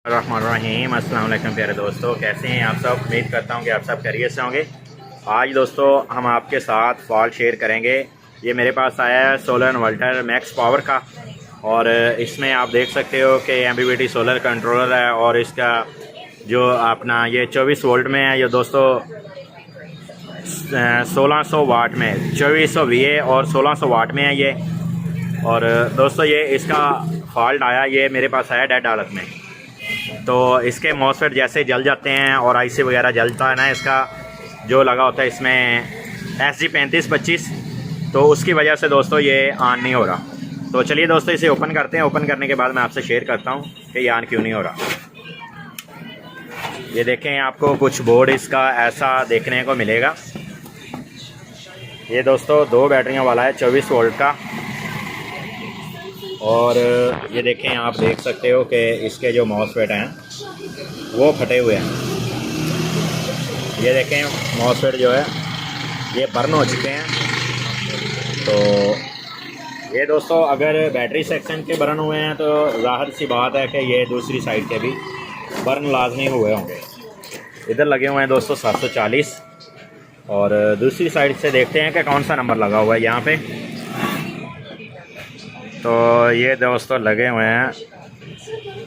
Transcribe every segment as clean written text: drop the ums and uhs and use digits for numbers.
रहीम अस्सलाम वालेकुम प्यारे दोस्तों, कैसे हैं आप सब। उम्मीद करता हूं कि आप सब खैरियत से होंगे। आज दोस्तों हम आपके साथ फॉल्ट शेयर करेंगे। ये मेरे पास आया है सोलर इन्वर्टर मैक्स पावर का, और इसमें आप देख सकते हो कि एमपीपीटी सोलर कंट्रोलर है, और इसका जो अपना ये 24 वोल्ट में है। ये दोस्तों 1600 वाट में, 2400 VA और 1600 वाट में है ये। और दोस्तों ये इसका फॉल्ट आया, ये मेरे पास आया डेड हालत में। तो इसके मॉसफेट जैसे जल जाते हैं और आईसी वगैरह जलता है ना, इसका जो लगा होता है इसमें SG3525, तो उसकी वजह से दोस्तों ये ऑन नहीं हो रहा। तो चलिए दोस्तों इसे ओपन करते हैं। ओपन करने के बाद मैं आपसे शेयर करता हूँ कि ये ऑन क्यों नहीं हो रहा। ये देखें, आपको कुछ बोर्ड इसका ऐसा देखने को मिलेगा। ये दोस्तों 2 बैटरियों वाला है 24 वोल्ट का। और ये देखें, आप देख सकते हो कि इसके जो मॉसफेट हैं वो फटे हुए हैं। ये देखें, मॉसफेट जो है ये बर्न हो चुके हैं। तो ये दोस्तों अगर बैटरी सेक्शन के बर्न हुए हैं तो ज़ाहिर सी बात है कि ये दूसरी साइड के भी बर्न लाजमी हुए होंगे। इधर लगे हुए हैं दोस्तों 740, और दूसरी साइड से देखते हैं कि कौन सा नंबर लगा हुआ है यहाँ पे। तो ये दोस्तों लगे हुए हैं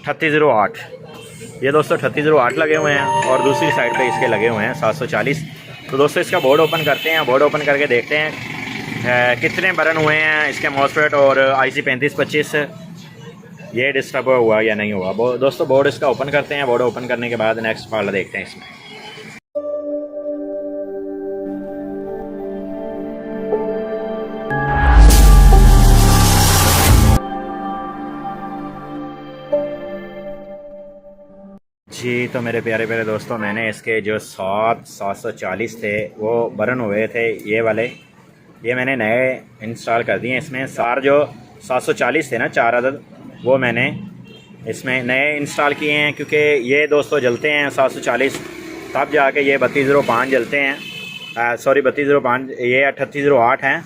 3808। ये दोस्तों 3808 लगे हुए हैं, और दूसरी साइड पे इसके लगे हुए हैं 740। तो दोस्तों इसका बोर्ड ओपन करते हैं। बोर्ड ओपन करके देखते हैं कितने बर्न हुए हैं इसके मॉसफेट और IC3525 ये डिस्टर्ब हुआ या नहीं हुआ। दोस्तों बोर्ड इसका ओपन करते हैं। बोर्ड ओपन करने के बाद नेक्स्ट फॉल्ट देखते हैं इसमें। जी, तो मेरे प्यारे प्यारे दोस्तों, मैंने इसके जो 740 थे वो बर्न हुए थे, ये वाले, ये मैंने नए इंस्टॉल कर दिए इसमें। सार जो 740 थे ना, 4 अदद, वो मैंने इसमें नए इंस्टॉल किए हैं, क्योंकि ये दोस्तों जलते हैं 740, तब जाके ये 3205 जलते हैं। सॉरी 3205, ये 3808 हैं।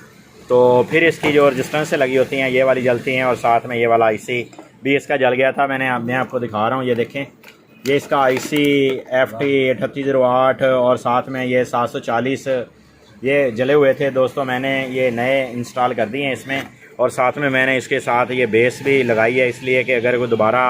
तो फिर इसकी जो रजिस्टेंस लगी होती हैं ये वाली जलती हैं, और साथ में ये वाला IC भी इसका जल गया था। मैं आपको दिखा रहा हूँ, ये देखें, ये इसका IC FT 3808 और साथ में ये 740 ये जले हुए थे दोस्तों। मैंने ये नए इंस्टॉल कर दिए हैं इसमें, और साथ में मैंने इसके साथ ये बेस भी लगाई है, इसलिए कि अगर कोई दोबारा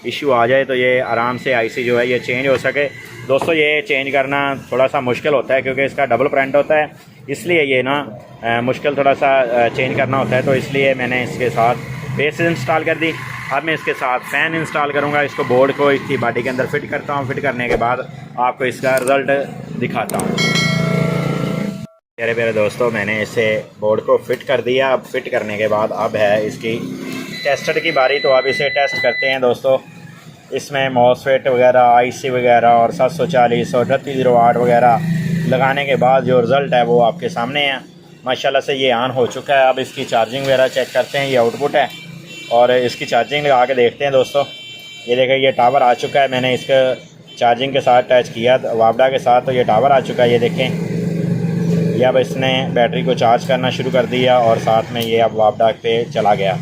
इशू आ जाए तो ये आराम से IC जो है ये चेंज हो सके। दोस्तों ये चेंज करना थोड़ा सा मुश्किल होता है, क्योंकि इसका डबल प्रिंट होता है, इसलिए ये ना मुश्किल थोड़ा सा चेंज करना होता है। तो इसलिए मैंने इसके साथ बेस इंस्टॉल कर दी। अब मैं इसके साथ फ़ैन इंस्टॉल करूंगा। इसको बोर्ड को इसकी बॉडी के अंदर फिट करता हूं। फिट करने के बाद आपको इसका रिज़ल्ट दिखाता हूं। प्यारे प्यारे दोस्तों, मैंने इसे बोर्ड को फिट कर दिया। अब फिट करने के बाद अब है इसकी टेस्टर की बारी। तो अब इसे टेस्ट करते हैं दोस्तों। इसमें मॉसफेट वगैरह, IC वगैरह और 740 और 3808 वगैरह लगाने के बाद जो रिज़ल्ट है वो आपके सामने है। माशाल्लाह से ये ऑन हो चुका है। अब इसकी चार्जिंग वगैरह चेक करते हैं। ये आउटपुट है, और इसकी चार्जिंग लगा के देखते हैं दोस्तों। ये देखें, ये टावर आ चुका है। मैंने इसका चार्जिंग के साथ अटैच किया वापडा के साथ, तो ये टावर आ चुका है। ये देखें, ये अब इसने बैटरी को चार्ज करना शुरू कर दिया, और साथ में ये अब वापडा पे चला गया।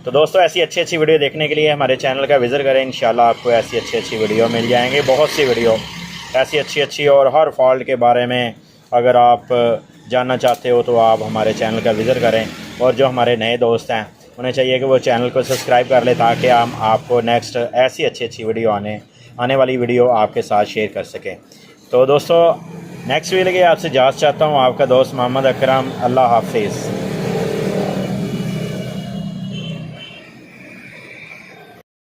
तो दोस्तों ऐसी अच्छी अच्छी वीडियो देखने के लिए हमारे चैनल का विज़िट करें। इंशाल्लाह आपको ऐसी अच्छी वीडियो मिल जाएंगे। बहुत सी वीडियो ऐसी अच्छी, और हर फॉल्ट के बारे में अगर आप जानना चाहते हो तो आप हमारे चैनल का विज़िट करें। और जो हमारे नए दोस्त हैं उन्हें चाहिए कि वो चैनल को सब्सक्राइब कर ले, ताकि हम आपको नेक्स्ट ऐसी अच्छी वीडियो आने वाली वीडियो आपके साथ शेयर कर सकें। तो दोस्तों नेक्स्ट वीडियो के आपसे इजाज़त चाहता हूँ। आपका दोस्त मोहम्मद अकरम। अल्लाह हाफिज़।